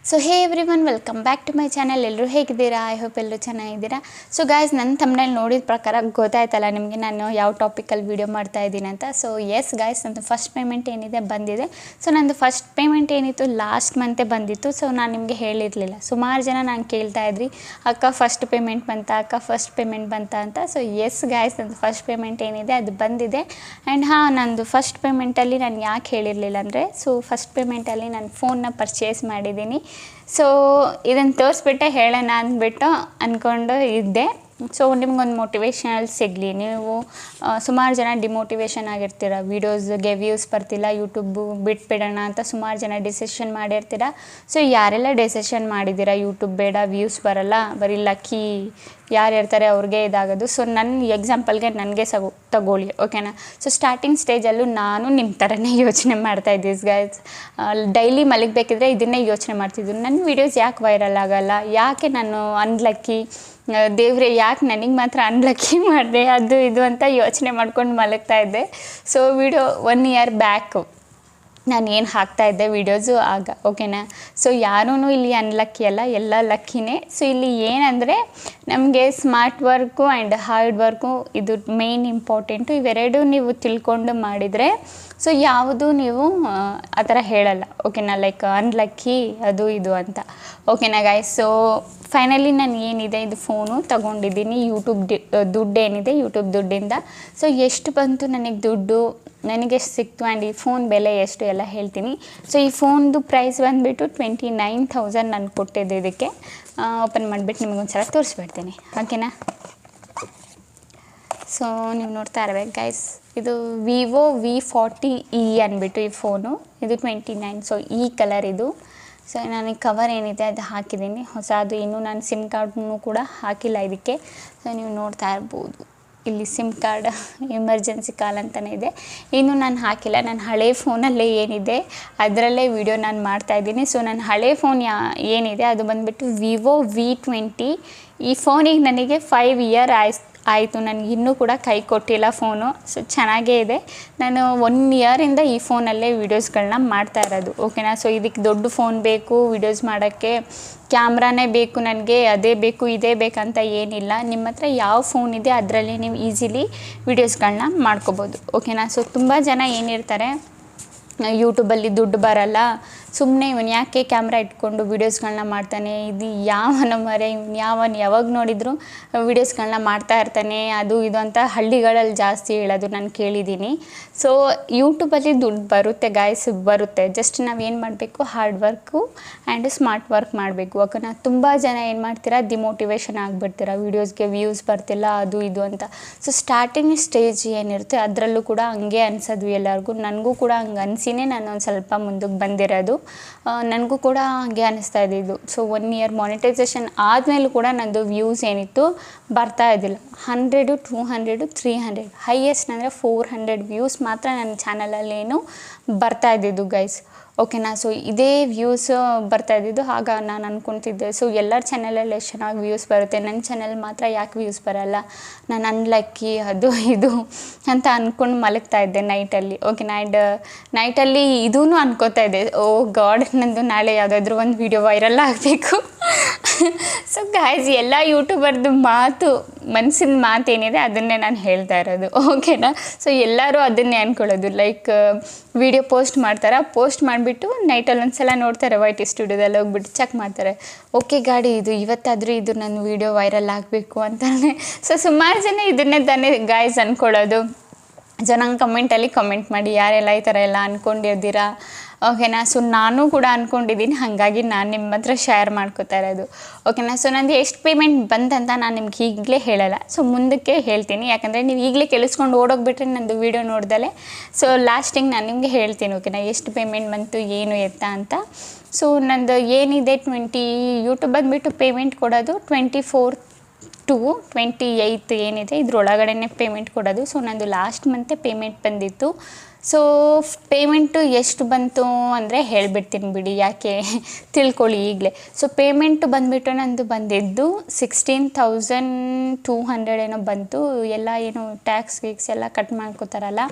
So hey everyone welcome back to my channel. ಎಲ್ಲರೂ ಹೇಗಿದ್ದೀರಾ? I hope ಎಲ್ಲರೂ ಚೆನ್ನಾಗಿದ್ದೀರಾ. ಸೊ ಗಾಯ್ಸ್, ನನ್ನ ಥಂಬ್ನೇಲ್ ನೋಡಿದ ಪ್ರಕಾರ ಗೊತ್ತಾಯ್ತಲ್ಲ ನಿಮಗೆ ನಾನು ಯಾವ ಟಾಪಿಕಲ್ಲಿ ವೀಡಿಯೋ ಮಾಡ್ತಾ ಇದ್ದೀನಿ ಅಂತ. ಸೊ ಎಸ್ ಗಾಯ್ಸ್, ನಂದು ಫಸ್ಟ್ ಪೇಮೆಂಟ್ ಏನಿದೆ ಬಂದಿದೆ. ಸೊ ನಂದು ಫಸ್ಟ್ ಪೇಮೆಂಟ್ ಏನಿತ್ತು ಲಾಸ್ಟ್ ಮಂತೇ ಬಂದಿತ್ತು. ಸೊ ನಾನು ನಿಮಗೆ ಹೇಳಿರಲಿಲ್ಲ. ಸುಮಾರು ಜನ ನಾನು ಕೇಳ್ತಾ ಇದ್ರಿ, ಅಕ್ಕ ಫಸ್ಟ್ ಪೇಮೆಂಟ್ ಬಂತ ಅಂತ. ಸೊ ಎಸ್ ಗಾಯ್ಸ್, ನಂದು ಫಸ್ಟ್ ಪೇಮೆಂಟ್ ಏನಿದೆ ಅದು ಬಂದಿದೆ. ಆ್ಯಂಡ್ ನಂದು ಫಸ್ಟ್ ಪೇಮೆಂಟಲ್ಲಿ ನಾನು ಯಾಕೆ ಹೇಳಿರಲಿಲ್ಲ ಅಂದರೆ, ಸೊ ಫಸ್ಟ್ ಪೇಮೆಂಟಲ್ಲಿ ನಾನು ಫೋನ್ನ ಪರ್ಚೇಸ್ ಮಾಡಿದ್ದೀನಿ. ಸೊ ಇದನ್ನು ತೋರಿಸ್ಬಿಟ್ಟೆ ಹೇಳೋಣ ಅಂದ್ಬಿಟ್ಟು ಅಂದ್ಕೊಂಡು ಇದ್ದೆ. ಸೊ ನಿಮ್ಗೊಂದು ಮೋಟಿವೇಶನಲ್ ಸಿಗಲಿ. ನೀವು ಸುಮಾರು ಜನ ಡಿಮೋಟಿವೇಶನ್ ಆಗಿರ್ತೀರ, ವೀಡಿಯೋಸ್ಗೆ ವ್ಯೂಸ್ ಬರ್ತಿಲ್ಲ, ಯೂಟ್ಯೂಬು ಬಿಟ್ಬಿಡೋಣ ಅಂತ ಸುಮಾರು ಜನ ಡಿಸಿಷನ್ ಮಾಡಿರ್ತೀರ. ಸೊ ಯಾರೆಲ್ಲ ಡಿಸಿಷನ್ ಮಾಡಿದ್ದೀರಾ ಯೂಟ್ಯೂಬ್ ಬೇಡ, ವ್ಯೂಸ್ ಬರಲ್ಲ, ಬರೀ ಲಕ್ಕಿ ಯಾರು ಇರ್ತಾರೆ ಅವ್ರಿಗೆ ಇದಾಗೋದು. ಸೊ ನನ್ನ ಎಕ್ಸಾಂಪಲ್ಗೆ ನನಗೆ ತಗೊಳ್ಳಿ, ಓಕೆನಾ. ಸೊ ಸ್ಟಾರ್ಟಿಂಗ್ ಸ್ಟೇಜಲ್ಲೂ ನಾನು ನಿಮ್ಮ ಥರನೇ ಯೋಚನೆ ಮಾಡ್ತಾಯಿದ್ದೆ ಗೈಸ್. ಡೈಲಿ ಮಲಗಬೇಕಿದ್ರೆ ಇದನ್ನೇ ಯೋಚನೆ ಮಾಡ್ತಿದ್ದು, ನನ್ನ ವೀಡಿಯೋಸ್ ಯಾಕೆ ವೈರಲ್ ಆಗೋಲ್ಲ, ಯಾಕೆ ನಾನು ಅನ್ಲಕ್ಕಿ, ದೇವ್ರೆ ಯಾಕೆ ನನಗೆ ಮಾತ್ರ ಅನ್ಲಕ್ಕಿ ಮಾಡಿದೆ, ಅದು ಇದು ಅಂತ ಯೋಚನೆ ಮಾಡ್ಕೊಂಡು ಮಲಗ್ತಾ ಇದ್ದೆ. ಸೊ ವಿಡಿಯೋ 1 ಇಯರ್ ಬ್ಯಾಕು ನಾನು ಏನು ಹಾಕ್ತಾಯಿದ್ದೆ ವೀಡಿಯೋಸು ಆಗ, ಓಕೆನಾ. ಸೊ ಯಾರೂ ಇಲ್ಲಿ ಅನ್ಲಕ್ಕಿ ಅಲ್ಲ, ಎಲ್ಲ ಲಕ್ಕಿನೇ. ಸೊ ಇಲ್ಲಿ ಏನಂದರೆ ನಮಗೆ smart work and hard work ಇದು ಮೇಯ್ನ್ ಇಂಪಾರ್ಟೆಂಟು. ಇವೆರಡು ನೀವು ತಿಳ್ಕೊಂಡು ಮಾಡಿದರೆ ಸೊ ಯಾವುದು ನೀವು ಆ ಥರ ಹೇಳಲ್ಲ, ಓಕೆನಾ. ಲೈಕ್ ಅನ್ಲಕ್ಕಿ ಅದು ಇದು ಅಂತ, ಓಕೆನಾ ಗಾಯ್ಸ್. ಸೊ ಫೈನಲಿ ನಾನು ಏನಿದೆ ಇದು ಫೋನು ತೊಗೊಂಡಿದ್ದೀನಿ. ಯೂಟ್ಯೂಬ್ ದುಡ್ಡು ಏನಿದೆ ಯೂಟ್ಯೂಬ್ ದುಡ್ಡಿಂದ. ಸೊ ಎಷ್ಟು ಬಂತು ನನಗೆ ದುಡ್ಡು, ನನಗೆ ಎಷ್ಟು ಸಿಕ್ತು ಆ್ಯಂಡ್ ಈ ಫೋನ್ ಬೆಲೆ ಎಷ್ಟು ಎಲ್ಲ ಹೇಳ್ತೀನಿ. ಸೊ ಈ ಫೋನ್ದು ಪ್ರೈಸ್ ಬಂದುಬಿಟ್ಟು 29,000 ನಾನು ಕೊಟ್ಟಿದ್ದೆ. ಇದಕ್ಕೆ ಓಪನ್ ಮಾಡಿಬಿಟ್ಟು ನಿಮಗೊಂದ್ಸಲ ತೋರಿಸ್ಬಿಡ್ತೀನಿ, ಓಕೆನಾ. ಸೊ ನೀವು ನೋಡ್ತಾ ಇರಬೇಕು ಗೈಸ್, ಇದು ವಿವೋ V40e ಅಂದ್ಬಿಟ್ಟು ಈ ಫೋನು. ಇದು 29. ಸೊ ಈ ಕಲರ್ ಇದು. ಸೊ ನನಗೆ ಕವರ್ ಏನಿದೆ ಅದು ಹಾಕಿದ್ದೀನಿ ಹೊಸದು. ಇನ್ನೂ ನಾನು ಸಿಮ್ ಕಾರ್ಡ್ನೂ ಕೂಡ ಹಾಕಿಲ್ಲ ಇದಕ್ಕೆ. ಸೊ ನೀವು ನೋಡ್ತಾ ಇರ್ಬೋದು ಇಲ್ಲಿ ಸಿಮ್ ಕಾರ್ಡ್ ಎಮರ್ಜೆನ್ಸಿ ಕಾಲ್ ಅಂತಲೇ ಇದೆ. ಇನ್ನೂ ನಾನು ಹಾಕಿಲ್ಲ. ನನ್ನ ಹಳೆ ಫೋನಲ್ಲೇ ಏನಿದೆ ಅದರಲ್ಲೇ ವೀಡಿಯೋ ನಾನು ಮಾಡ್ತಾಯಿದ್ದೀನಿ. ಸೊ ನನ್ನ ಹಳೆ ಫೋನ್ ಏನಿದೆ ಅದು ಬಂದುಬಿಟ್ಟು ವಿವೋ V20. ಈ ಫೋನಿಗೆ ನನಗೆ 5 ಇಯರ್ ಆಯಿತು. ನನಗೆ ಇನ್ನೂ ಕೂಡ ಕೈ ಕೊಟ್ಟಿಲ್ಲ ಫೋನು. ಸೊ ಚೆನ್ನಾಗೇ ಇದೆ. ನಾನು 1 ಇಯರಿಂದ ಈ ಫೋನಲ್ಲೇ ವೀಡಿಯೋಸ್ಗಳನ್ನ ಮಾಡ್ತಾ ಇರೋದು, ಓಕೆನಾ. ಸೊ ಇದಕ್ಕೆ ದೊಡ್ಡ ಫೋನ್ ಬೇಕು ವೀಡಿಯೋಸ್ ಮಾಡೋಕ್ಕೆ, ಕ್ಯಾಮ್ರಾನೇ ಬೇಕು ನನಗೆ, ಅದೇ ಬೇಕು ಇದೇ ಬೇಕಂತ ಏನಿಲ್ಲ. ನಿಮ್ಮ ಹತ್ರ ಯಾವ ಫೋನ್ ಇದೆ ಅದರಲ್ಲಿ ನೀವು ಈಸಿಲಿ ವೀಡಿಯೋಸ್ಗಳನ್ನ ಮಾಡ್ಕೋಬೋದು, ಓಕೆನಾ. ಸೊ ತುಂಬ ಜನ ಏನಿರ್ತಾರೆ, ಯೂಟ್ಯೂಬಲ್ಲಿ ದುಡ್ಡು ಬರಲ್ಲ, ಸುಮ್ಮನೆ ಇವನು ಯಾಕೆ ಕ್ಯಾಮ್ರಾ ಇಟ್ಕೊಂಡು ವೀಡಿಯೋಸ್ಗಳನ್ನ ಮಾಡ್ತಾನೆ, ಇದು ಯಾವನ ಮರೆ ಇವನು ಯಾವಾಗ ನೋಡಿದ್ರು ವೀಡಿಯೋಸ್ಗಳನ್ನ ಮಾಡ್ತಾ ಇರ್ತಾನೆ, ಅದು ಇದು ಅಂತ ಹಳ್ಳಿಗಳಲ್ಲಿ ಜಾಸ್ತಿ ಹೇಳೋದು ನಾನು ಕೇಳಿದ್ದೀನಿ. ಸೊ ಯೂಟ್ಯೂಬಲ್ಲಿ ದುಡ್ಡು ಬರುತ್ತೆ ಗಾಯ್ಸ್, ಬರುತ್ತೆ. ಜಸ್ಟ್ ನಾವೇನು ಮಾಡಬೇಕು, hard work and smart work ಮಾಡಬೇಕು, ಓಕೆನಾ. ತುಂಬ ಜನ ಏನು ಮಾಡ್ತೀರಾ, ಡಿಮೋಟಿವೇಶನ್ ಆಗಿಬಿಡ್ತೀರ, ವೀಡಿಯೋಸ್ಗೆ ವ್ಯೂಸ್ ಬರ್ತಿಲ್ಲ ಅದು ಇದು ಅಂತ. ಸೊ ಸ್ಟಾರ್ಟಿಂಗ್ ಸ್ಟೇಜ್ ಏನಿರುತ್ತೆ ಅದರಲ್ಲೂ ಕೂಡ ಹಂಗೆ ಅನ್ಸೋದು ಎಲ್ಲರಿಗೂ. ನನಗೂ ಕೂಡ ಹಂಗೆ ಅನಿಸಿನೇ ನಾನು ಒಂದು ಸ್ವಲ್ಪ ಮುಂದಕ್ಕೆ ಬಂದಿರೋದು. ನನಗೂ ಕೂಡ ಹಾಗೆ ಅನ್ನಿಸ್ತಾ ಇದ್ದಿದ್ದು. ಸೊ 1 ಇಯರ್ ಮಾನಿಟೈಸೇಷನ್ ಆದಮೇಲೂ ಕೂಡ ನಂದು ವ್ಯೂಸ್ ಏನಿತ್ತು ಬರ್ತಾ ಇದ್ದಿಲ್ಲ. 100, 200, 300, ಹೈಯೆಸ್ಟ್ ಅಂದರೆ 400 ವ್ಯೂಸ್ ಮಾತ್ರ ನನ್ನ ಚಾನಲಲ್ಲೇನು ಬರ್ತಾ ಇದ್ದಿದ್ದು ಗೈಸ್, ಓಕೆನಾ. ಸೊ ಇದೇ ವ್ಯೂಸ್ ಬರ್ತಾ ಇದ್ದಿದ್ದು. ಆಗ ನಾನು ಅಂದ್ಕೊತಿದ್ದೆ, ಸೊ ಎಲ್ಲರ ಚಾನಲಲ್ಲಿ ಎಷ್ಟು ಚೆನ್ನಾಗಿ ವ್ಯೂಸ್ ಬರುತ್ತೆ, ನನ್ನ ಚಾನಲ್ ಮಾತ್ರ ಯಾಕೆ ವ್ಯೂಸ್ ಬರೋಲ್ಲ, ನಾನು ಅನ್ಲಕ್ಕಿ ಅದು ಇದು ಅಂತ ಅಂದ್ಕೊಂಡು ಮಲಗ್ತಾ ಇದ್ದೆ ನೈಟಲ್ಲಿ, ಓಕೆನಾ. ಆ್ಯಂಡ್ ನೈಟಲ್ಲಿ ಇದೂ ಅನ್ಕೋತಾ ಇದ್ದೆ, ಓ ಗಾಡ್ ನಂದು ನಾಳೆ ಯಾವುದಾದ್ರೂ ಒಂದು ವೀಡಿಯೋ ವೈರಲ್ ಆಗಬೇಕು. ಸೊ ಗಾಯ್ಸ್, ಎಲ್ಲ ಯೂಟ್ಯೂಬರ್ದು ಮನಸ್ಸಿನ ಮಾತು ಏನಿದೆ ಅದನ್ನೇ ನಾನು ಹೇಳ್ತಾ ಇರೋದು, ಓಕೆನಾ. ಸೊ ಎಲ್ಲರೂ ಅದನ್ನೇ ಅಂದ್ಕೊಳ್ಳೋದು. ಲೈಕ್ ವೀಡಿಯೋ ಪೋಸ್ಟ್ ಮಾಡ್ತಾರೆ, ಪೋಸ್ಟ್ ಮಾಡಿಬಿಟ್ಟು ನೈಟಲ್ಲಿ ಒಂದು ಸಲ ನೋಡ್ತಾರೆ, YT ಸ್ಟುಡಿಯೋದಲ್ಲಿ ಹೋಗ್ಬಿಟ್ಟು ಚೆಕ್ ಮಾಡ್ತಾರೆ, ಓಕೆ ಗಾಡಿ ಇದು ಇವತ್ತಾದರೂ ಇದು ನನ್ನ ವೀಡಿಯೋ ವೈರಲ್ ಆಗಬೇಕು ಅಂತಲೇ. ಸೊ ಸುಮಾರು ಜನ ಇದನ್ನೇ ತಾನೇ ಗಾಯ್ಸ್ ಅಂದ್ಕೊಳ್ಳೋದು. ಜನ ಕಮೆಂಟಲ್ಲಿ ಕಮೆಂಟ್ ಮಾಡಿ ಯಾರೆಲ್ಲ ಈ ಥರ ಎಲ್ಲ ಅಂದ್ಕೊಂಡಿರ್ತೀರಾ, ಓಕೆನಾ. ಸೊ ನಾನು ಕೂಡ ಅಂದ್ಕೊಂಡಿದ್ದೀನಿ, ಹಾಗಾಗಿ ನಾನು ನಿಮ್ಮ ಹತ್ರ ಶೇರ್ ಮಾಡ್ಕೋತಾ ಇರೋದು, ಓಕೆನಾ. ಸೊ ನಂದು ಎಷ್ಟು ಪೇಮೆಂಟ್ ಬಂತಂತ ನಾನು ನಿಮ್ಗೆ ಈಗಲೇ ಹೇಳಲ್ಲ. ಸೊ ಮುಂದಕ್ಕೆ ಹೇಳ್ತೀನಿ, ಯಾಕಂದರೆ ನೀವು ಈಗಲೇ ಕೇಳಿಸ್ಕೊಂಡು ಓಡೋಗ್ಬಿಟ್ರೆ ನಂದು ವೀಡಿಯೋ ನೋಡ್ದಲೆ. ಸೊ ಲಾಸ್ಟಿಗೆ ನಾನು ನಿಮಗೆ ಹೇಳ್ತೀನಿ, ಓಕೆನಾ, ಎಷ್ಟು ಪೇಮೆಂಟ್ ಬಂತು ಏನು ಎತ್ತ ಅಂತ. ಸೊ ನಂದು ಏನಿದೆ ಯೂಟ್ಯೂಬ್ ಬಂದುಬಿಟ್ಟು ಪೇಮೆಂಟ್ ಕೊಡೋದು 28 ಏನಿದೆ ಇದ್ರೊಳಗಡೆನೆ ಪೇಮೆಂಟ್ ಕೊಡೋದು. ಸೊ ನಂದು ಲಾಸ್ಟ್ ಮಂತೆ ಪೇಮೆಂಟ್ ಬಂದಿತ್ತು. ಸೊ ಪೇಮೆಂಟು ಎಷ್ಟು ಬಂತು ಅಂದರೆ ಹೇಳಿಬಿಡ್ತೀನಿ ಬಿಡಿ, ಯಾಕೆ ತಿಳ್ಕೊಳ್ಳಿ ಈಗಲೇ. ಸೊ ಪೇಮೆಂಟು ಬಂದುಬಿಟ್ಟು ನಂದು ಬಂದಿದ್ದು 16,200 ಏನೋ ಬಂತು. ಎಲ್ಲ ಏನು ಟ್ಯಾಕ್ಸ್ ಗೀಕ್ಸ್ ಎಲ್ಲ ಕಟ್ ಮಾಡ್ಕೋತಾರಲ್ಲ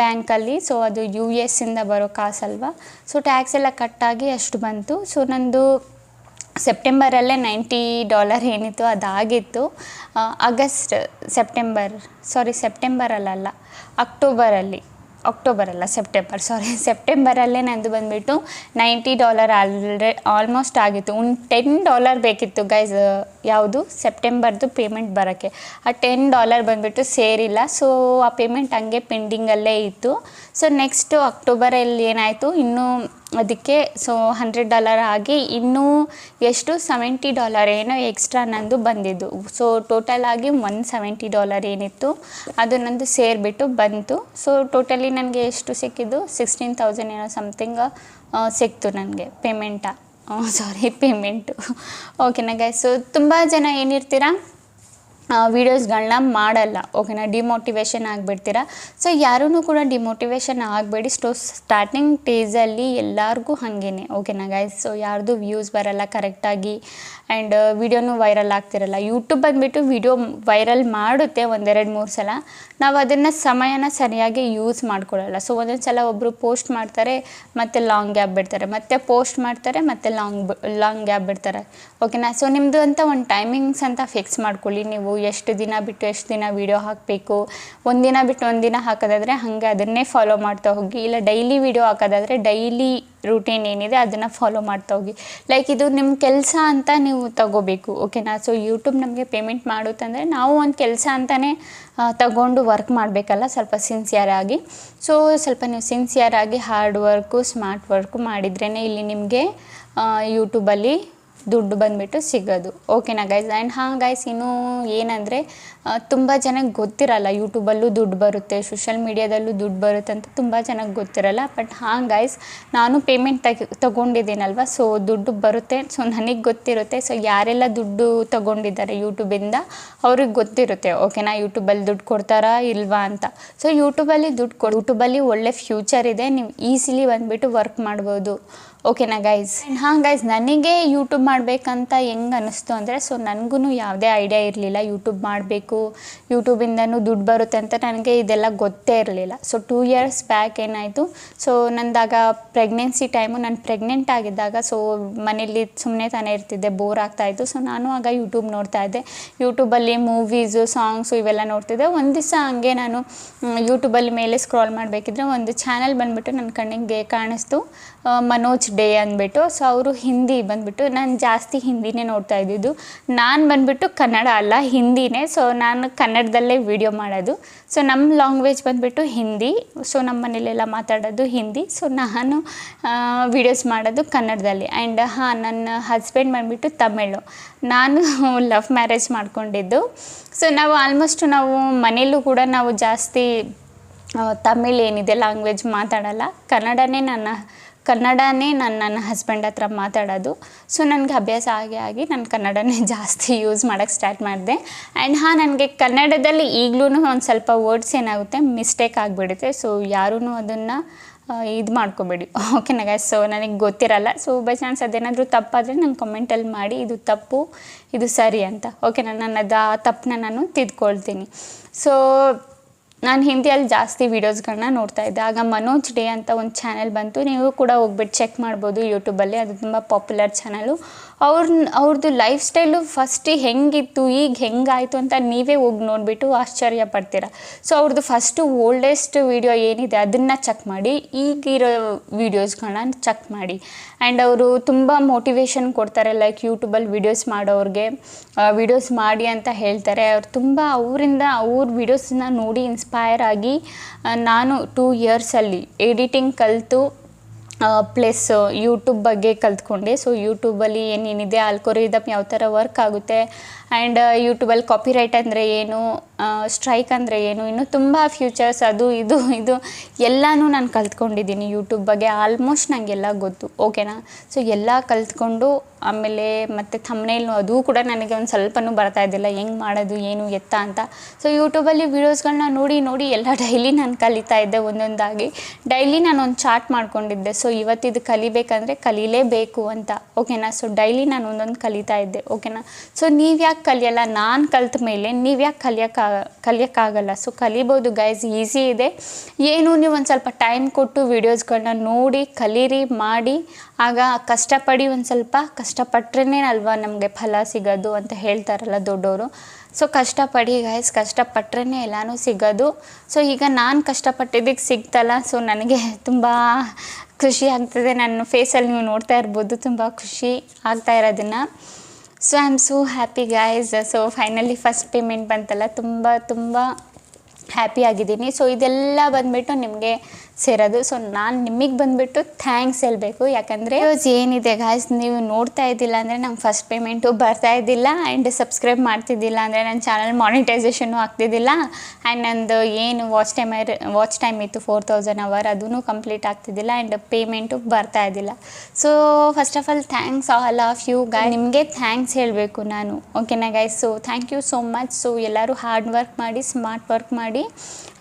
ಬ್ಯಾಂಕಲ್ಲಿ, ಸೊ ಅದು US ಇಂದ ಬರೋ ಕಾಸಲ್ವಾ. ಸೊ ಟ್ಯಾಕ್ಸ್ ಎಲ್ಲ ಕಟ್ಟಾಗಿ ಅಷ್ಟು ಬಂತು. ಸೊ ನಂದು ಸೆಪ್ಟೆಂಬರಲ್ಲೇ $90 ಏನಿತ್ತು ಅದಾಗಿತ್ತು. ಸೆಪ್ಟೆಂಬರಲ್ಲೇ ನಂದು ಬಂದುಬಿಟ್ಟು $90 ಆಲ್ಮೋಸ್ಟ್ ಆಗಿತ್ತು. $10 ಬೇಕಿತ್ತು ಗೈಸ್, ಯಾವುದು ಸೆಪ್ಟೆಂಬರ್ದು ಪೇಮೆಂಟ್ ಬರೋಕ್ಕೆ. ಆ $10 ಬಂದುಬಿಟ್ಟು ಸೇರಿಲ್ಲ. ಸೊ ಆ ಪೇಮೆಂಟ್ ಹಂಗೆ ಪೆಂಡಿಂಗಲ್ಲೇ ಇತ್ತು. ಸೊ ನೆಕ್ಸ್ಟು ಅಕ್ಟೋಬರಲ್ಲಿ ಏನಾಯಿತು, ಇನ್ನೂ ಅದಕ್ಕೆ ಸೊ $100 ಆಗಿ ಇನ್ನೂ ಎಷ್ಟು $70 ಏನೋ ಎಕ್ಸ್ಟ್ರಾ ನಂದು ಬಂದಿದ್ದು. ಸೊ ಟೋಟಲಾಗಿ $170 ಏನಿತ್ತು ಅದು ನಂದು ಸೇರಿಬಿಟ್ಟು ಬಂತು. ಸೊ ಟೋಟಲಿ ನನಗೆ ಎಷ್ಟು ಸಿಕ್ಕಿದ್ದು 16,000 ಏನೋ ಸಮಥಿಂಗ್ ಸಿಕ್ತು ನನಗೆ ಪೇಮೆಂಟು. ಓಕೆನಾ ಗೈಸ್. ಸೊ ತುಂಬ ಜನ ಏನಿರ್ತೀರಾ ವೀಡಿಯೋಸ್ಗಳನ್ನ ಮಾಡಲ್ಲ, ಓಕೆನಾ, ಡಿಮೋಟಿವೇಶನ್ ಆಗಿಬಿಡ್ತೀರ. ಸೊ ಯಾರೂ ಕೂಡ ಡಿಮೋಟಿವೇಶನ್ ಆಗಬೇಡಿ. ಸ್ಟಾರ್ಟಿಂಗ್ ಟೇಜಲ್ಲಿ ಎಲ್ಲರಿಗೂ ಹಾಗೇನೆ, ಓಕೆನಾ ಗೈಸ್. ಸೊ ಯಾರ್ದು ವ್ಯೂಸ್ ಬರಲ್ಲ ಕರೆಕ್ಟಾಗಿ ಆ್ಯಂಡ್ ವೀಡಿಯೋನೂ ವೈರಲ್ ಆಗ್ತಿರಲ್ಲ. ಯೂಟ್ಯೂಬ್ ಬಂದುಬಿಟ್ಟು ವೀಡಿಯೋ ವೈರಲ್ ಮಾಡುತ್ತೆ 1-2-3 ಸಲ, ನಾವು ಅದನ್ನು ಸಮಯನ ಸರಿಯಾಗಿ ಯೂಸ್ ಮಾಡ್ಕೊಳ್ಳಲ್ಲ. ಸೊ ಒಂದೊಂದು ಸಲ ಒಬ್ಬರು ಪೋಸ್ಟ್ ಮಾಡ್ತಾರೆ ಮತ್ತು ಲಾಂಗ್ ಗ್ಯಾಪ್ ಬಿಡ್ತಾರೆ, ಮತ್ತೆ ಪೋಸ್ಟ್ ಮಾಡ್ತಾರೆ ಮತ್ತು ಲಾಂಗ್ ಗ್ಯಾಪ್ ಬಿಡ್ತಾರೆ, ಓಕೆನಾ. ಸೊ ನಿಮ್ಮದು ಅಂತ ಒಂದು ಟೈಮಿಂಗ್ಸ್ ಅಂತ ಫಿಕ್ಸ್ ಮಾಡ್ಕೊಳ್ಳಿ. ನೀವು ಎಷ್ಟು ದಿನ ಬಿಟ್ಟು ಎಷ್ಟು ದಿನ ವೀಡಿಯೋ ಹಾಕಬೇಕು, ಒಂದಿನ ಬಿಟ್ಟು ಒಂದಿನ ಹಾಕೋದಾದರೆ ಹಾಗೆ ಅದನ್ನೇ ಫಾಲೋ ಮಾಡ್ತಾ ಹೋಗಿ. ಇಲ್ಲ ಡೈಲಿ ವೀಡಿಯೋ ಹಾಕೋದಾದರೆ ಡೈಲಿ ರೂಟೀನ್ ಏನಿದೆ ಅದನ್ನು ಫಾಲೋ ಮಾಡ್ತಾ ಹೋಗಿ. ಲೈಕ್ ಇದು ನಿಮ್ಮ ಕೆಲಸ ಅಂತ ನೀವು ತಗೋಬೇಕು, ಓಕೆನಾ. ಸೊ ಯೂಟ್ಯೂಬ್ ನಮಗೆ ಪೇಮೆಂಟ್ ಮಾಡುತ್ತಂದರೆ ನಾವು ಒಂದು ಕೆಲಸ ಅಂತಲೇ ತಗೊಂಡು ವರ್ಕ್ ಮಾಡಬೇಕಲ್ಲ, ಸ್ವಲ್ಪ ಸಿನ್ಸಿಯರಾಗಿ. ಸೊ ಸ್ವಲ್ಪ ನೀವು ಸಿನ್ಸಿಯರಾಗಿ ಹಾರ್ಡ್ ವರ್ಕು ಸ್ಮಾರ್ಟ್ ವರ್ಕು ಮಾಡಿದ್ರೇ ಇಲ್ಲಿ ನಿಮಗೆ ಯೂಟ್ಯೂಬಲ್ಲಿ ದುಡ್ಡು ಬಂದುಬಿಟ್ಟು ಸಿಗೋದು, ಓಕೆನಾ ಗೈಸ್. ಆ್ಯಂಡ್ ಹಾಂ ಗೈಸ್, ಇನ್ನೂ ಏನಂದರೆ ತುಂಬ ಜನಕ್ಕೆ ಗೊತ್ತಿರಲ್ಲ ಯೂಟ್ಯೂಬಲ್ಲೂ ದುಡ್ಡು ಬರುತ್ತೆ, ಸೋಷಲ್ ಮೀಡಿಯಾದಲ್ಲೂ ದುಡ್ಡು ಬರುತ್ತೆ ಅಂತ ತುಂಬ ಜನಕ್ಕೆ ಗೊತ್ತಿರಲ್ಲ. ಬಟ್ ಹಾಂ ಗೈಸ್, ನಾನು ಪೇಮೆಂಟ್ ತಗೊಂಡಿದ್ದೀನಲ್ವ, ಸೊ ದುಡ್ಡು ಬರುತ್ತೆ. ಸೊ ನನಗೆ ಗೊತ್ತಿರುತ್ತೆ. ಸೊ ಯಾರೆಲ್ಲ ದುಡ್ಡು ತಗೊಂಡಿದ್ದಾರೆ ಯೂಟ್ಯೂಬಿಂದ ಅವ್ರಿಗೆ ಗೊತ್ತಿರುತ್ತೆ, ಓಕೆನಾ, ಯೂಟ್ಯೂಬಲ್ಲಿ ದುಡ್ಡು ಕೊಡ್ತಾರಾ ಇಲ್ವಾ ಅಂತ. ಸೊ ಯೂಟ್ಯೂಬಲ್ಲಿ ಯೂಟ್ಯೂಬಲ್ಲಿ ಒಳ್ಳೆ ಫ್ಯೂಚರ್ ಇದೆ, ನೀವು ಈಸಿಲಿ ಬಂದುಬಿಟ್ಟು ವರ್ಕ್ ಮಾಡ್ಬೋದು, ಓಕೆನಾ ಗೈಸ್. ಹಾಂ ಗೈಸ್, ನನಗೆ ಯೂಟ್ಯೂಬ್ ಮಾಡಬೇಕಂತ ಹೆಂಗೆ ಅನ್ನಿಸ್ತು ಅಂದರೆ, ಸೊ ನನಗೂ ಯಾವುದೇ ಐಡಿಯಾ ಇರಲಿಲ್ಲ ಯೂಟ್ಯೂಬ್ ಮಾಡಬೇಕು, ಯೂಟ್ಯೂಬಿಂದನೂ ದುಡ್ಡು ಬರುತ್ತೆ ಅಂತ ನನಗೆ ಇದೆಲ್ಲ ಗೊತ್ತೇ ಇರಲಿಲ್ಲ. ಸೊ 2 years ಬ್ಯಾಕ್ ಏನಾಯಿತು, ಸೊ ನಂದಾಗ ಪ್ರೆಗ್ನೆನ್ಸಿ ಟೈಮು, ನಾನು ಪ್ರೆಗ್ನೆಂಟ್ ಆಗಿದ್ದಾಗ ಸೊ ಮನೇಲಿ ಸುಮ್ಮನೆ ತಾನೇ ಇರ್ತಿದ್ದೆ, ಬೋರ್ ಆಗ್ತಾಯಿತ್ತು. ಸೊ ನಾನು ಆಗ ಯೂಟ್ಯೂಬ್ ನೋಡ್ತಾಯಿದ್ದೆ. ಯೂಟ್ಯೂಬಲ್ಲಿ ಮೂವೀಸು ಸಾಂಗ್ಸು ಇವೆಲ್ಲ ನೋಡ್ತಿದ್ದೆ. ಒಂದು ದಿವಸ ಹಂಗೆ ನಾನು ಯೂಟ್ಯೂಬಲ್ಲಿ ಮೇಲೆ ಸ್ಕ್ರಾಲ್ ಮಾಡಬೇಕಿದ್ರೆ ಒಂದು ಚಾನಲ್ ಬಂದುಬಿಟ್ಟು ನನ್ನ ಕಣ್ಣಿಗೆ ಕಾಣಿಸ್ತು, ಮನೋಜ್ ಡೇ ಅಂದ್ಬಿಟ್ಟು. ಸೊ ಅವರು ಹಿಂದಿ ಬಂದುಬಿಟ್ಟು, ನಾನು ಜಾಸ್ತಿ ಹಿಂದಿನೇ ನೋಡ್ತಾ ಇದ್ದಿದ್ದು. ನಾನು ಬಂದುಬಿಟ್ಟು ಕನ್ನಡ ಅಲ್ಲ, ಹಿಂದಿನೇ. ಸೊ ನಾನು ಕನ್ನಡದಲ್ಲೇ ವೀಡಿಯೋ ಮಾಡೋದು. ಸೊ ನಮ್ಮ ಲ್ಯಾಂಗ್ವೇಜ್ ಬಂದುಬಿಟ್ಟು ಹಿಂದಿ. ಸೊ ನಮ್ಮ ಮನೇಲೆಲ್ಲ ಮಾತಾಡೋದು ಹಿಂದಿ. ಸೊ ನಾನು ವೀಡಿಯೋಸ್ ಮಾಡೋದು ಕನ್ನಡದಲ್ಲಿ. ಆ್ಯಂಡ್ ಹಾಂ, ನನ್ನ ಹಸ್ಬೆಂಡ್ ಬಂದುಬಿಟ್ಟು ತಮಿಳು. ನಾನು ಲವ್ ಮ್ಯಾರೇಜ್ ಮಾಡ್ಕೊಂಡಿದ್ದು. ಸೊ ನಾವು ಆಲ್ಮೋಸ್ಟ್ ನಾವು ಮನೆಯಲ್ಲೂ ಕೂಡ ನಾವು ಜಾಸ್ತಿ ತಮಿಳ್ ಏನಿದೆ ಲ್ಯಾಂಗ್ವೇಜ್ ಮಾತಾಡಲ್ಲ, ಕನ್ನಡನೇ ನನ್ನ ಹಸ್ಬೆಂಡ್ ಹತ್ರ ಮಾತಾಡೋದು. ಸೊ ನನಗೆ ಅಭ್ಯಾಸ ಆಗಿ ನಾನು ಕನ್ನಡನೇ ಜಾಸ್ತಿ ಯೂಸ್ ಮಾಡೋಕ್ಕೆ ಸ್ಟಾರ್ಟ್ ಮಾಡಿದೆ. ಆ್ಯಂಡ್ ಹಾಂ, ನನಗೆ ಕನ್ನಡದಲ್ಲಿ ಈಗಲೂ ಒಂದು ಸ್ವಲ್ಪ ವರ್ಡ್ಸ್ ಏನಾಗುತ್ತೆ ಮಿಸ್ಟೇಕ್ ಆಗಿಬಿಡುತ್ತೆ. ಸೊ ಯಾರೂ ಅದನ್ನು ಇದು ಮಾಡ್ಕೋಬೇಡಿ, ಓಕೆನಾ ಗೈಸ್. ಸೊ ನನಗೆ ಗೊತ್ತಿರಲ್ಲ. ಸೊ ಬೈ ಚಾನ್ಸ್ ಅದೇನಾದರೂ ತಪ್ಪಾದರೆ ನಂಗೆ ಕಮೆಂಟಲ್ಲಿ ಮಾಡಿ, ಇದು ತಪ್ಪು ಇದು ಸರಿ ಅಂತ, ಓಕೆನಾ. ನಾನು ಆ ತಪ್ಪನ್ನ ನಾನು ತಿದ್ಕೊಳ್ತೀನಿ. ಸೊ ನಾನು ಹಿಂದಿಯಲ್ಲಿ ಜಾಸ್ತಿ ವೀಡಿಯೋಸ್ಗಳನ್ನ ನೋಡ್ತಾ ಇದ್ದೆ. ಆಗ ಮನೋಜ್ ಡೇ ಅಂತ ಒಂದು ಚಾನೆಲ್ ಬಂತು, ನೀವು ಕೂಡ ಹೋಗ್ಬಿಟ್ಟು ಚೆಕ್ ಮಾಡ್ಬೋದು ಯೂಟ್ಯೂಬಲ್ಲಿ, ಅದು ತುಂಬ ಪಾಪ್ಯುಲರ್ ಚಾನಲು. ಅವ್ರದ್ದು ಲೈಫ್ ಸ್ಟೈಲು ಫಸ್ಟ್ ಹೆಂಗಿತ್ತು ಈಗ ಹೆಂಗಾಯಿತು ಅಂತ ನೀವೇ ಹೋಗಿ ನೋಡಿಬಿಟ್ಟು ಆಶ್ಚರ್ಯ ಪಡ್ತೀರ. ಸೊ ಅವ್ರದ್ದು ಫಸ್ಟು ಓಲ್ಡೆಸ್ಟ್ ವೀಡಿಯೋ ಏನಿದೆ ಅದನ್ನು ಚೆಕ್ ಮಾಡಿ, ಈಗಿರೋ ವೀಡಿಯೋಸ್ಗಳನ್ನ ಚೆಕ್ ಮಾಡಿ. ಆ್ಯಂಡ್ ಅವರು ತುಂಬ ಮೋಟಿವೇಶನ್ ಕೊಡ್ತಾರೆ, ಲೈಕ್ ಯೂಟ್ಯೂಬಲ್ಲಿ ವೀಡಿಯೋಸ್ ಮಾಡೋರಿಗೆ ವೀಡಿಯೋಸ್ ಮಾಡಿ ಅಂತ ಹೇಳ್ತಾರೆ. ಅವ್ರು ತುಂಬ ಅವ್ರ ವೀಡಿಯೋಸನ್ನ ನೋಡಿ ಇನ್ಸ್ಪೈರ್ ಆಗಿ ನಾನು 2 yearsಲ್ಲಿ ಎಡಿಟಿಂಗ್ ಕಲಿತು ಪ್ಲಸ್ ಯೂಟ್ಯೂಬ್ ಬಗ್ಗೆ ಕಲ್ತ್ಕೊಂಡೆ. ಸೊ ಯೂಟ್ಯೂಬಲ್ಲಿ ಏನೇನಿದೆ ಆಲ್ಗೋರಿದಮ್ ಯಾವ ಥರ ವರ್ಕ್ ಆಗುತ್ತೆ ಆ್ಯಂಡ್ ಯೂಟ್ಯೂಬಲ್ಲಿ ಕಾಪಿರೈಟ್ ಅಂದರೆ ಏನು, ಸ್ಟ್ರೈಕ್ ಅಂದರೆ ಏನು, ಇನ್ನೂ ತುಂಬ ಫ್ಯೂಚರ್ಸ್ ಅದು ಇದು ಎಲ್ಲನೂ ನಾನು ಕಲ್ತ್ಕೊಂಡಿದ್ದೀನಿ ಯೂಟ್ಯೂಬ್ ಬಗ್ಗೆ. ಆಲ್ಮೋಸ್ಟ್ ನನಗೆಲ್ಲ ಗೊತ್ತು, ಓಕೆನಾ. ಸೊ ಎಲ್ಲ ಕಲ್ತ್ಕೊಂಡು ಆಮೇಲೆ ಮತ್ತು ಥಂಬ್ನೇಲ್ನು ಅದು ಕೂಡ ನನಗೆ ಒಂದು ಸ್ವಲ್ಪನೂ ಬರ್ತಾ ಇದ್ದಿಲ್ಲ, ಹೆಂಗೆ ಮಾಡೋದು ಏನು ಎತ್ತ ಅಂತ. ಸೊ ಯೂಟ್ಯೂಬಲ್ಲಿ ವೀಡಿಯೋಸ್ಗಳನ್ನ ನೋಡಿ ಎಲ್ಲ ಡೈಲಿ ನಾನು ಕಲಿತಾ ಇದ್ದೆ ಒಂದೊಂದಾಗಿ. ಡೈಲಿ ನಾನು ಒಂದು ಚಾರ್ಟ್ ಮಾಡ್ಕೊಂಡಿದ್ದೆ. ಸೊ ಇವತ್ತಿದು ಕಲಿಬೇಕಂದ್ರೆ ಕಲೀಲೇಬೇಕು ಅಂತ, ಓಕೆನಾ. ಸೊ ಡೈಲಿ ನಾನು ಒಂದೊಂದು ಕಲಿತಾ ಇದ್ದೆ, ಓಕೆನಾ. ಸೊ ನೀವು ಯಾಕೆ ಕಲಿಯಲ್ಲ? ನಾನು ಕಲ್ತ ಮೇಲೆ ನೀವು ಯಾಕೆ ಕಲಿಯೋಕ್ಕಾಗಲ್ಲ? ಸೊ ಕಲಿಬೋದು ಗೈಸ್, ಈಸಿ ಇದೆ. ಏನು ನೀವು ಒಂದು ಸ್ವಲ್ಪ ಟೈಮ್ ಕೊಟ್ಟು ವೀಡಿಯೋಸ್ಗಳನ್ನ ನೋಡಿ ಕಲೀರಿ, ಮಾಡಿ. ಆಗ ಕಷ್ಟಪಡಿ, ಒಂದು ಸ್ವಲ್ಪ ಕಷ್ಟಪಟ್ರೇ ಅಲ್ವಾ ನಮಗೆ ಫಲ ಸಿಗೋದು ಅಂತ ಹೇಳ್ತಾರಲ್ಲ ದೊಡ್ಡವರು. ಸೊ ಕಷ್ಟಪಡಿ ಗೈಸ್, ಕಷ್ಟಪಟ್ರೇ ಎಲ್ಲನೂ ಸಿಗೋದು. ಸೊ ಈಗ ನಾನು ಕಷ್ಟಪಟ್ಟಿದ್ದಕ್ಕೆ ಸಿಗ್ತಲ್ಲ, ಸೊ ನನಗೆ ತುಂಬ ಖುಷಿ ಆಗ್ತದೆ. ನನ್ನ ಫೇಸಲ್ಲಿ ನೀವು ನೋಡ್ತಾ ಇರ್ಬೋದು ತುಂಬ ಖುಷಿ ಆಗ್ತಾ ಇರೋದನ್ನು. So I am so happy guys. So finally first payment ಬಂತಲ್ಲ, ತುಂಬ ಹ್ಯಾಪಿ ಆಗಿದ್ದೀನಿ. ಸೊ ಇದೆಲ್ಲ ಬಂದುಬಿಟ್ಟು ನಿಮಗೆ ಸೇರೋದು. ಸೊ ನಾನು ನಿಮಗೆ ಬಂದುಬಿಟ್ಟು ಥ್ಯಾಂಕ್ಸ್ ಹೇಳಬೇಕು. ಯಾಕಂದರೆ ಏನಿದೆ ಗಾಯ್ಸ್, ನೀವು ನೋಡ್ತಾ ಇದ್ದಿಲ್ಲ ಅಂದರೆ ನಂಗೆ ಫಸ್ಟ್ ಪೇಮೆಂಟು ಬರ್ತಾ ಇದ್ದಿಲ್ಲ. ಆ್ಯಂಡ್ ಸಬ್ಸ್ಕ್ರೈಬ್ ಮಾಡ್ತಿದ್ದಿಲ್ಲ ಅಂದರೆ ನನ್ನ ಚಾನಲ್ ಮಾನಿಟೈಸೇಷನ್ನು ಆಗ್ತಿದ್ದಿಲ್ಲ. ಆ್ಯಂಡ್ ನಂದು ಏನು ವಾಚ್ ಟೈಮ್ ಇತ್ತು 4000 ಅವರ್, ಅದೂ ಕಂಪ್ಲೀಟ್ ಆಗ್ತಿದ್ದಿಲ್ಲ. ಆ್ಯಂಡ್ ಪೇಮೆಂಟು ಬರ್ತಾ ಇದ್ದಿಲ್ಲ. So first of all thanks all of you guys. ನಿಮಗೆ ಥ್ಯಾಂಕ್ಸ್ ಹೇಳಬೇಕು ನಾನು, ಓಕೆನಾ guys. So thank you so much. So ಎಲ್ಲರೂ ಹಾರ್ಡ್ ವರ್ಕ್ ಮಾಡಿ, ಸ್ಮಾರ್ಟ್ ವರ್ಕ್ ಮಾಡಿ.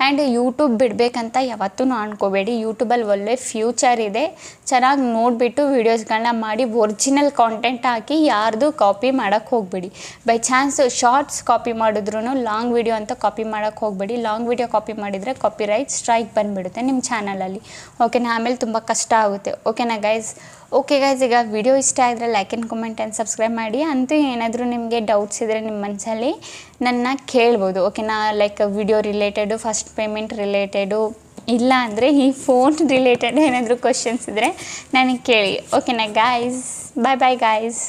ಆ್ಯಂಡ್ ಯೂಟ್ಯೂಬ್ ಬಿಡಬೇಕಂತ ಯಾವತ್ತೂ ಅನ್ಕೋಬೇಡಿ. ಯೂಟ್ಯೂಬಲ್ಲಿ ಒಳ್ಳೆ ಫ್ಯೂಚರ್ ಇದೆ. ಚೆನ್ನಾಗಿ ನೋಡಿಬಿಟ್ಟು ವೀಡಿಯೋಸ್ಗಳನ್ನ ಮಾಡಿ, ಒರಿಜಿನಲ್ ಕಾಂಟೆಂಟ್ ಹಾಕಿ, ಯಾರ್ದು ಕಾಪಿ ಮಾಡೋಕ್ಕೆ ಹೋಗಬೇಡಿ. ಬೈ ಚಾನ್ಸ್ ಶಾರ್ಟ್ಸ್ ಕಾಪಿ ಮಾಡಿದ್ರೂ ಲಾಂಗ್ ವೀಡಿಯೋ ಅಂತ ಕಾಪಿ ಮಾಡೋಕ್ಕೆ ಹೋಗಬೇಡಿ. ಲಾಂಗ್ ವೀಡಿಯೋ ಕಾಪಿ ಮಾಡಿದರೆ ಕಾಪಿರೈಟ್ ಸ್ಟ್ರೈಕ್ ಬಂದುಬಿಡುತ್ತೆ ನಿಮ್ಮ ಚಾನಲಲ್ಲಿ, ಓಕೆನಾ. ಆಮೇಲೆ ತುಂಬ ಕಷ್ಟ ಆಗುತ್ತೆ, ಓಕೆನಾ ಗೈಸ್. ಓಕೆ ಗೈಸ್, ಈಗ ವಿಡಿಯೋ ಇಷ್ಟ ಆದರೆ like and comment and subscribe ಮಾಡಿ. ಅಂತೂ ಏನಾದರೂ ನಿಮಗೆ ಡೌಟ್ಸ್ ಇದ್ದರೆ ನಿಮ್ಮ ಮನಸ್ಸಲ್ಲಿ ನನ್ನ ಕೇಳ್ಬೋದು, ಓಕೆನಾ. Like video related, first payment related, ಇಲ್ಲ ಅಂದರೆ ಈ ಫೋನ್ ರಿಲೇಟೆಡ್ ಏನಾದರೂ ಕ್ವಶನ್ಸ್ ಇದ್ದರೆ ನನಗೆ ಕೇಳಿ, ಓಕೆನಾ ಗಾಯ್ಸ್. Bye guys.